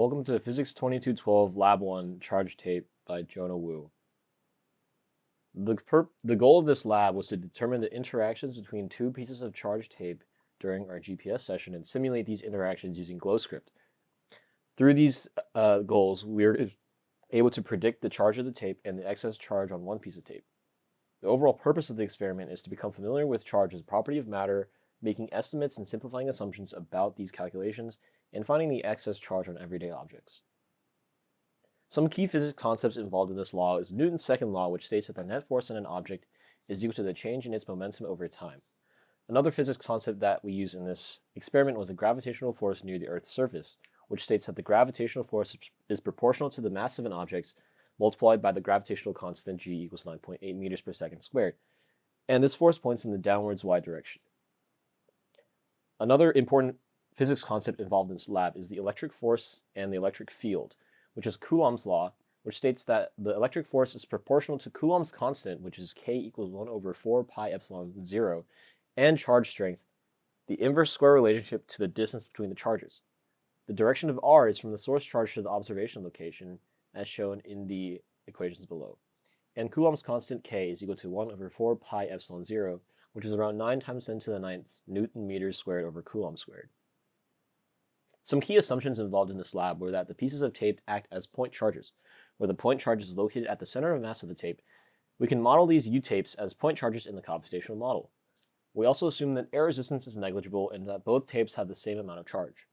Welcome to Physics 2212 Lab 1 Charge Tape by Jonah Wu. The goal of this lab was to determine the interactions between two pieces of charge tape during our GPS session and simulate these interactions using GlowScript. Through these goals, we were able to predict the charge of the tape and the excess charge on one piece of tape. The overall purpose of the experiment is to become familiar with charge as a property of matter, making estimates and simplifying assumptions about these calculations, and finding the excess charge on everyday objects. Some key physics concepts involved in this law is Newton's second law, which states that the net force on an object is equal to the change in its momentum over time. Another physics concept that we used in this experiment was the gravitational force near the Earth's surface, which states that the gravitational force is proportional to the mass of an object multiplied by the gravitational constant g equals 9.8 meters per second squared, and this force points in the downwards y direction. Another important physics concept involved in this lab is the electric force and the electric field, which is Coulomb's law, which states that the electric force is proportional to Coulomb's constant, which is K equals 1 over 4 pi epsilon 0, and charge strength, the inverse square relationship to the distance between the charges. The direction of r is from the source charge to the observation location, as shown in the equations below. And Coulomb's constant K is equal to 1 over 4 pi epsilon 0, which is around 9 times 10 to the 9th Newton meters squared over Coulomb squared. Some key assumptions involved in this lab were that the pieces of tape act as point charges, where the point charge is located at the center of mass of the tape. We can model these U-tapes as point charges in the computational model. We also assume that air resistance is negligible and that both tapes have the same amount of charge.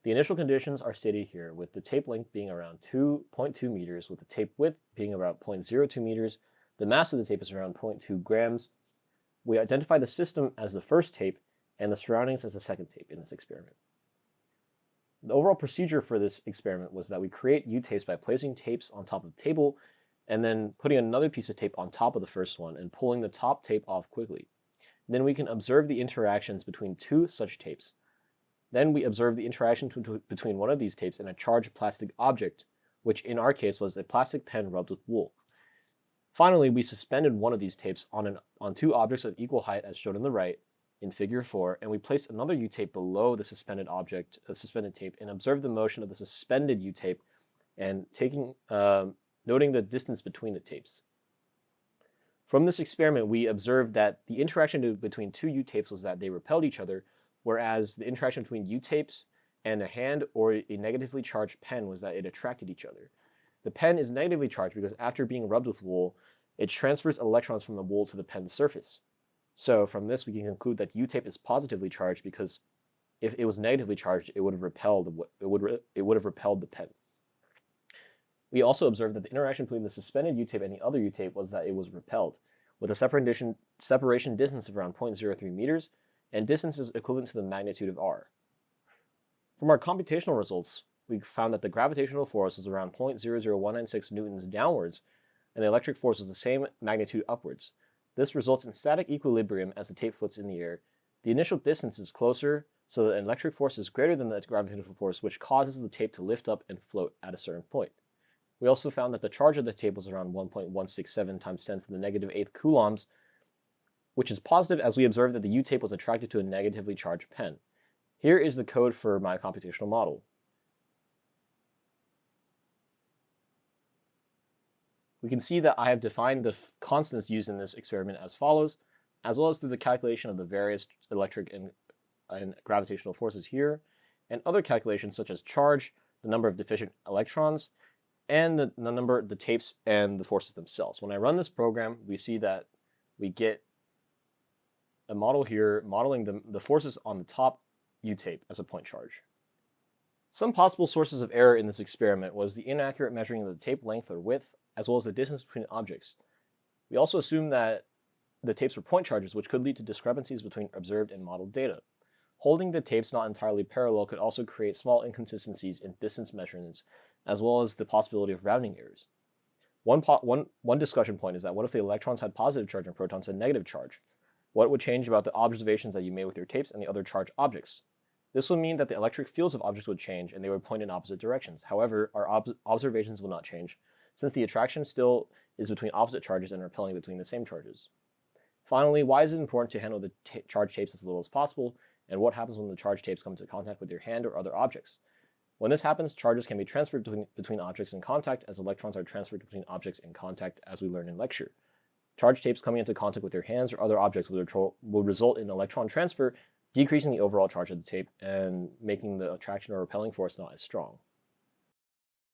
The initial conditions are stated here, with the tape length being around 2.2 meters, with the tape width being about 0.02 meters. The mass of the tape is around 0.2 grams. We identify the system as the first tape and the surroundings as the second tape in this experiment. The overall procedure for this experiment was that we create U-tapes by placing tapes on top of the table and then putting another piece of tape on top of the first one and pulling the top tape off quickly. Then we can observe the interactions between two such tapes. Then we observe the interaction between one of these tapes and a charged plastic object, which in our case was a plastic pen rubbed with wool. Finally, we suspended one of these tapes on two objects of equal height as shown on the right in figure 4, and we placed another U-tape below the suspended tape and observed the motion of the suspended U-tape and noting the distance between the tapes. From this experiment, we observed that the interaction between two U-tapes was that they repelled each other, whereas the interaction between U-tapes and a hand or a negatively charged pen was that it attracted each other. The pen is negatively charged because after being rubbed with wool, it transfers electrons from the wool to the pen's surface. So from this, we can conclude that U-tape is positively charged because if it was negatively charged, it would have repelled the pen. We also observed that the interaction between the suspended U-tape and the other U-tape was that it was repelled, with a separation distance of around 0.03 meters, and distance is equivalent to the magnitude of r. From our computational results, we found that the gravitational force was around 0.00196 newtons downwards, and the electric force was the same magnitude upwards. This results in static equilibrium as the tape floats in the air. The initial distance is closer, so the electric force is greater than the gravitational force, which causes the tape to lift up and float at a certain point. We also found that the charge of the tape was around 1.167 times 10 to the negative 8th coulombs, which is positive as we observed that the U-tape was attracted to a negatively charged pen. Here is the code for my computational model. We can see that I have defined the constants used in this experiment as follows, as well as through the calculation of the various electric and gravitational forces here, and other calculations such as charge, the number of deficient electrons, and the tapes and the forces themselves. When I run this program, we see that we get a model here modeling the forces on the top U-tape as a point charge. Some possible sources of error in this experiment was the inaccurate measuring of the tape length or width, as well as the distance between objects. We also assumed that the tapes were point charges, which could lead to discrepancies between observed and modeled data. Holding the tapes not entirely parallel could also create small inconsistencies in distance measurements, as well as the possibility of rounding errors. One discussion point is that what if the electrons had positive charge and protons had negative charge? What would change about the observations that you made with your tapes and the other charged objects? This would mean that the electric fields of objects would change and they would point in opposite directions. However, our observations will not change, since the attraction still is between opposite charges and repelling between the same charges. Finally, why is it important to handle the charged tapes as little as possible, and what happens when the charged tapes come into contact with your hand or other objects? When this happens, charges can be transferred between objects in contact as electrons are transferred between objects in contact, as we learned in lecture. Charge tapes coming into contact with your hands or other objects will result in electron transfer, decreasing the overall charge of the tape and making the attraction or repelling force not as strong.